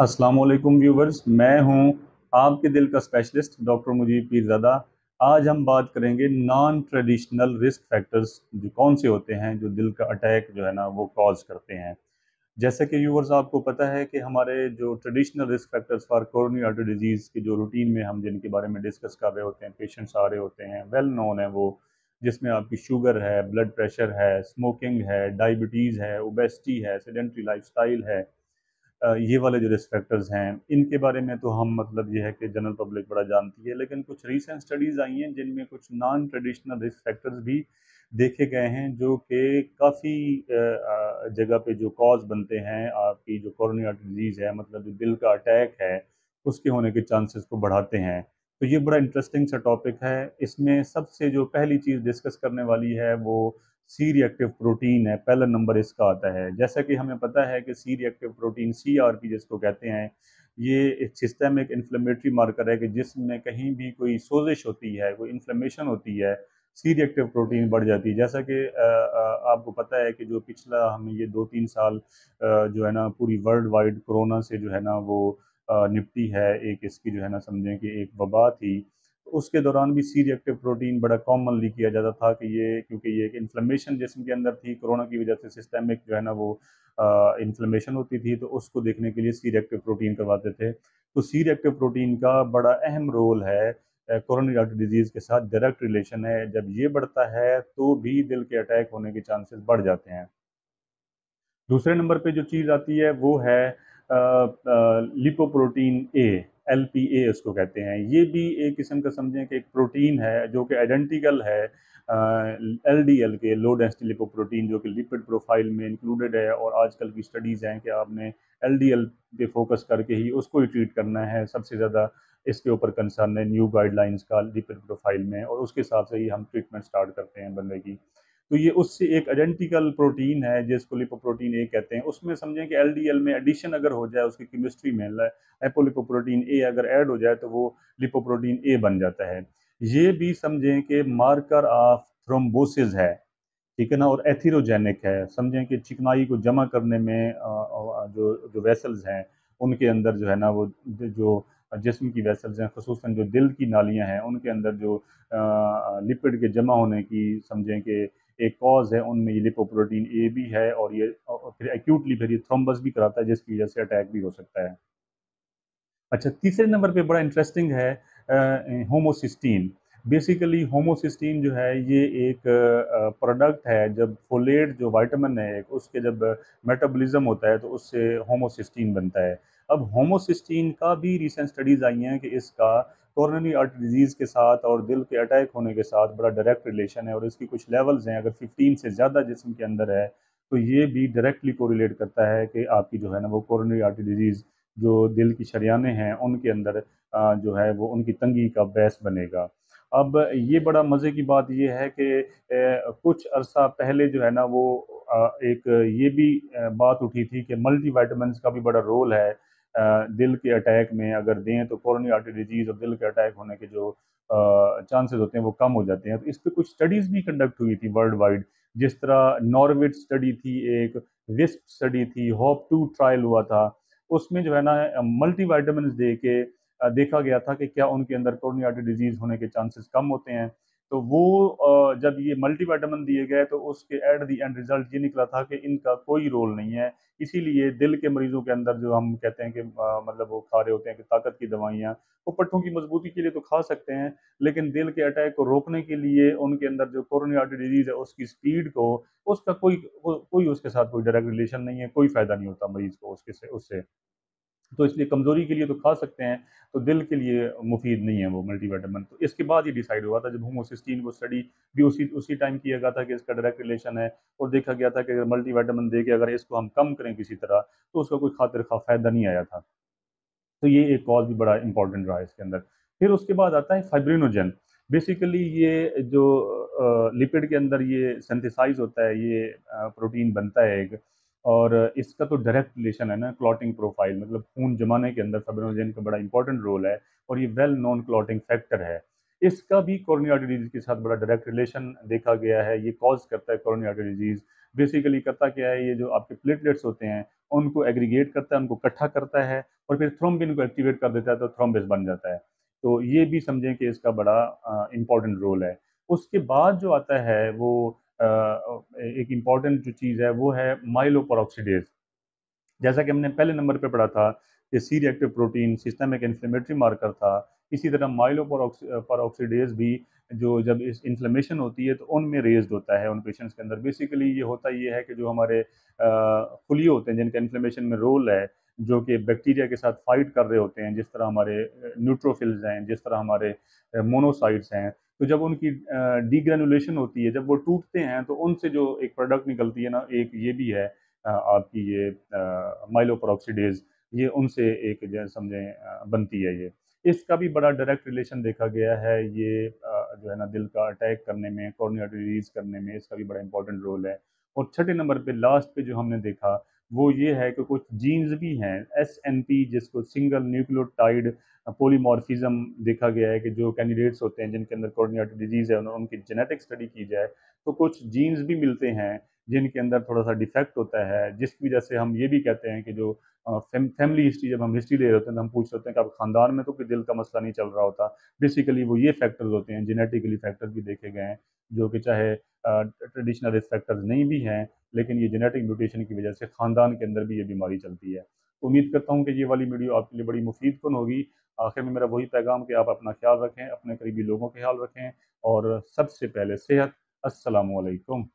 अस्सलाम वालेकुम व्यूवर्स, मैं हूं आपके दिल का स्पेशलिस्ट डॉक्टर मुजीब पीरज़ादा। आज हम बात करेंगे नॉन ट्रेडिशनल रिस्क फैक्टर्स जो कौन से होते हैं जो दिल का अटैक जो है ना वो कॉज करते हैं। जैसे कि व्यूवर्स आपको पता है कि हमारे जो traditional risk factors for coronary artery disease की जो रूटीन में हम जिनके बारे में डिस्कस कर रहे होते हैं, पेशेंट्स आ रहे होते हैं, वेल नोन है वो, जिसमें आपकी शुगर है, ब्लड प्रेशर है, स्मोकिंग है, डायबिटीज़ है, ओबेसिटी है, सेडेंट्री लाइफस्टाइल है। ये वाले जो रिस्क फैक्टर्स हैं इनके बारे में तो हम मतलब ये है कि जनरल पब्लिक बड़ा जानती है, लेकिन कुछ रीसेंट स्टडीज़ आई हैं जिनमें कुछ नॉन ट्रेडिशनल रिस्क फैक्टर्स भी देखे गए हैं जो कि काफ़ी जगह पे जो कॉज बनते हैं आपकी जो कोरोनरी आर्टरी डिजीज़ है, मतलब जो दिल का अटैक है उसके होने के चांसेस को बढ़ाते हैं। तो ये बड़ा इंटरेस्टिंग सा टॉपिक है। इसमें सबसे जो पहली चीज़ डिस्कस करने वाली है वो सी रिएक्टिव प्रोटीन है। पहला नंबर इसका आता है। जैसा कि हमें पता है कि सी रिएक्टिव प्रोटीन CRP जिसको कहते हैं, ये एक सिस्टमिक इन्फ्लेमेटरी मार्कर है कि जिसमें कहीं भी कोई सोजिश होती है, कोई इन्फ्लेमेशन होती है, सी रिएक्टिव प्रोटीन बढ़ जाती है। जैसा कि आपको पता है कि जो पिछला हमें ये 2-3 साल जो है ना पूरी वर्ल्ड वाइड कोरोना से जो है ना वो निपटी है। एक इसकी जो है ना समझें कि एक वबा थी। उसके दौरान भी सी रिएक्टिव प्रोटीन बड़ा कॉमनली किया जाता था कि ये क्योंकि ये एक इन्फ्लेमेशन जिस्म के अंदर थी, कोरोना की वजह से सिस्टेमिक जो है ना वो इन्फ्लेमेशन होती थी, तो उसको देखने के लिए सी रिएक्टिव प्रोटीन करवाते थे। तो सी रिएक्टिव प्रोटीन का बड़ा अहम रोल है, कोरोनरी आर्टरी डिजीज़ के साथ डायरेक्ट रिलेशन है। जब ये बढ़ता है तो भी दिल के अटैक होने के चांसेस बढ़ जाते हैं। दूसरे नंबर पे जो चीज़ आती है वो है लिपोप्रोटीन ए, LPA उसको कहते हैं। ये भी एक किस्म का समझें कि एक प्रोटीन है जो कि आइडेंटिकल है LDL के, लो डेंसिटी लिपोप्रोटीन, जो कि लिपिड प्रोफाइल में इंक्लूडेड है। और आजकल की स्टडीज़ हैं कि आपने LDL पे फोकस करके ही उसको ही ट्रीट करना है। सबसे ज़्यादा इसके ऊपर कंसर्न है न्यू गाइडलाइंस का लिपिड प्रोफाइल में, और उसके हिसाब से ही हम ट्रीटमेंट स्टार्ट करते हैं बंदे की। तो ये उससे एक आइडेंटिकल प्रोटीन है जिसको लिपोप्रोटीन ए कहते हैं। उसमें समझें कि LDL में एडिशन अगर हो जाए उसकी केमिस्ट्री में, एपोलिपोप्रोटीन ए अगर ऐड हो जाए तो वो लिपोप्रोटीन ए बन जाता है। ये भी समझें कि मार्कर ऑफ थ्रोम्बोसिस है, ठीक है ना, और एथीरोजेनिक है। समझें कि चिकनाई को जमा करने में जो जो वेसल्स हैं उनके अंदर जो है ना वो जो जिस्म की वेसल्स हैं, खसूसन जो दिल की नालियां हैं उनके अंदर जो लिपिड के जमा होने की समझें कि एक कॉज है, उनमें ये लिपोप्रोटीन ए भी है। और ये और फिर एक्यूटली फिर ये थ्रोम्बस भी कराता है जिसकी वजह से अटैक भी हो सकता है। अच्छा, तीसरे नंबर पे बड़ा इंटरेस्टिंग है होमोसिस्टीन। बेसिकली होमोसिस्टीन जो है ये एक प्रोडक्ट है। जब फोलेट जो विटामिन है एक, उसके जब मेटाबॉलिज्म होता है तो उससे होमोसिस्टीन बनता है। अब होमोसिस्टीन का भी रिसेंट स्टडीज आई हैं कि इसका कोरोनरी आर्टरी डिजीज़ के साथ और दिल के अटैक होने के साथ बड़ा डायरेक्ट रिलेशन है। और इसकी कुछ लेवल्स हैं, अगर 15 से ज़्यादा जिस्म के अंदर है तो ये भी डायरेक्टली कोरिलेट करता है कि आपकी जो है ना वो कोरोनरी आर्टरी डिजीज़, जो दिल की शरियानें हैं उनके अंदर जो है वो उनकी तंगी का बैस बनेगा। अब ये बड़ा मज़े की बात ये है कि कुछ अरसा पहले जो है ना वो एक ये भी बात उठी थी कि मल्टी वाइटामिन का भी बड़ा रोल है दिल के अटैक में। अगर दें तो कोरोनरी आर्टरी डिजीज़ और दिल के अटैक होने के जो चांसेस होते हैं वो कम हो जाते हैं। तो इस पे कुछ स्टडीज़ भी कंडक्ट हुई थी वर्ल्ड वाइड। जिस तरह नॉर्विच स्टडी थी, एक विस्प स्टडी थी, होप 2 ट्रायल हुआ था। उसमें जो है ना मल्टी वाइटामिन दे के देखा गया था कि क्या उनके अंदर कोरोनरी आर्टरी डिजीज होने के चांसेस कम होते हैं। तो वो जब ये मल्टी वाइटामिन दिए गए तो उसके एट द एंड रिजल्ट ये निकला था कि इनका कोई रोल नहीं है। इसीलिए दिल के मरीजों के अंदर जो हम कहते हैं कि मतलब वो खा रहे होते हैं कि ताकत की दवाइयाँ, वो पट्टों की मजबूती के लिए तो खा सकते हैं, लेकिन दिल के अटैक को रोकने के लिए उनके अंदर जो कोरोनरी आर्टरी डिजीज है उसकी स्पीड को, उसका कोई उसके साथ कोई डायरेक्ट रिलेशन नहीं है, कोई फायदा नहीं होता मरीज को उसके से उससे। तो इसलिए कमज़ोरी के लिए तो खा सकते हैं, तो दिल के लिए मुफ़ीद नहीं है वो मल्टीविटामिन। तो इसके बाद ये डिसाइड हुआ था, जब होमोसिस्टीन को स्टडी भी उसी उसी टाइम किया गया था कि इसका डायरेक्ट रिलेशन है। और देखा गया था कि अगर मल्टीविटामिन दे के अगर इसको हम कम करें किसी तरह, तो उसका कोई खातिर खा फ़ायदा नहीं आया था। तो ये एक कॉज़ भी बड़ा इंपॉर्टेंट रहा है इसके अंदर। फिर उसके बाद आता है फाइब्रिनोजेन। बेसिकली ये जो लिपिड के अंदर ये सिंथेसाइज़ होता है, ये प्रोटीन बनता है एक। और इसका तो डायरेक्ट रिलेशन है ना क्लॉटिंग प्रोफाइल, मतलब खून जमाने के अंदर फाइब्रिनोजेन का बड़ा इंपॉर्टेंट रोल है। और ये वेल नोन क्लॉटिंग फैक्टर है। इसका भी कोरोनरी आर्टरी डिजीज़ के साथ बड़ा डायरेक्ट रिलेशन देखा गया है। ये कॉज़ करता है कोरोनरी आर्टरी डिजीज़। बेसिकली करता क्या है, ये जो आपके प्लेटलेट्स होते हैं उनको एग्रीगेट करता है, उनको इकट्ठा करता है और फिर थ्रोम्बिन को एक्टिवेट कर देता है, तो थ्रोम्बिस बन जाता है। तो ये भी समझें कि इसका बड़ा इम्पोर्टेंट रोल है। उसके बाद जो आता है वो एक इम्पॉर्टेंट जो चीज़ है वो है माइलोपेरोक्सीडेज। जैसा कि हमने पहले नंबर पे पढ़ा था कि C reactive protein systemic inflammatory marker था, इसी तरह माइलोपेरोक्सीडेज भी जो जब इस इन्फ्लेमेशन होती है तो उनमें रेज्ड होता है उन पेशेंट्स के अंदर। बेसिकली ये है कि जो हमारे खुलिए होते हैं जिनका इन्फ्लेमेशन में रोल है, जो कि बैक्टीरिया के साथ फाइट कर रहे होते हैं, जिस तरह हमारे न्यूट्रोफिल्स हैं, जिस तरह हमारे मोनोसाइट्स हैं, तो जब उनकी डीग्रेनुलेशन होती है, जब वो टूटते हैं तो उनसे जो एक प्रोडक्ट निकलती है ना, एक ये भी है आपकी ये माइलोपेरोक्सीडेज, ये उनसे एक जो समझें बनती है ये। इसका भी बड़ा डायरेक्ट रिलेशन देखा गया है, ये जो है ना दिल का अटैक करने में, कोरोनरी आर्टरी डिजीज करने में इसका भी बड़ा इंपॉर्टेंट रोल है। और छठे नंबर पे लास्ट पे जो हमने देखा वो ये है कि कुछ जीन्स भी हैं, SNP, जिसको सिंगल न्यूक्लियोटाइड पॉलीमॉर्फिज्म देखा गया है कि जो कैंडिडेट्स होते हैं जिनके अंदर कोरोनरी आर्टरी डिजीज है उनकी जेनेटिक स्टडी की जाए तो कुछ जीन्स भी मिलते हैं जिनके अंदर थोड़ा सा डिफेक्ट होता है, जिसकी वजह से हम ये भी कहते हैं कि जो फैमिली हिस्ट्री, जब हम हिस्ट्री ले रहे होते हैं तो हम पूछ रहे होते हैं कि आप खानदान में तो कोई दिल का मसला नहीं चल रहा होता। बेसिकली वो ये फैक्टर्स होते हैं, जेनेटिकली फैक्टर्स भी देखे गए हैं, जो कि चाहे ट्रेडिशनल रिस्क फैक्टर्स नहीं भी हैं, लेकिन ये जेनेटिक म्यूटेशन की वजह से खानदान के अंदर भी ये बीमारी चलती है। तो उम्मीद करता हूँ कि ये वाली वीडियो आपके लिए बड़ी मुफीद कुन होगी। आखिर में मेरा वही पैगाम कि आप अपना ख्याल रखें, अपने करीबी लोगों का ख्याल रखें और सबसे पहले सेहत। अस्सलामु अलैकुम।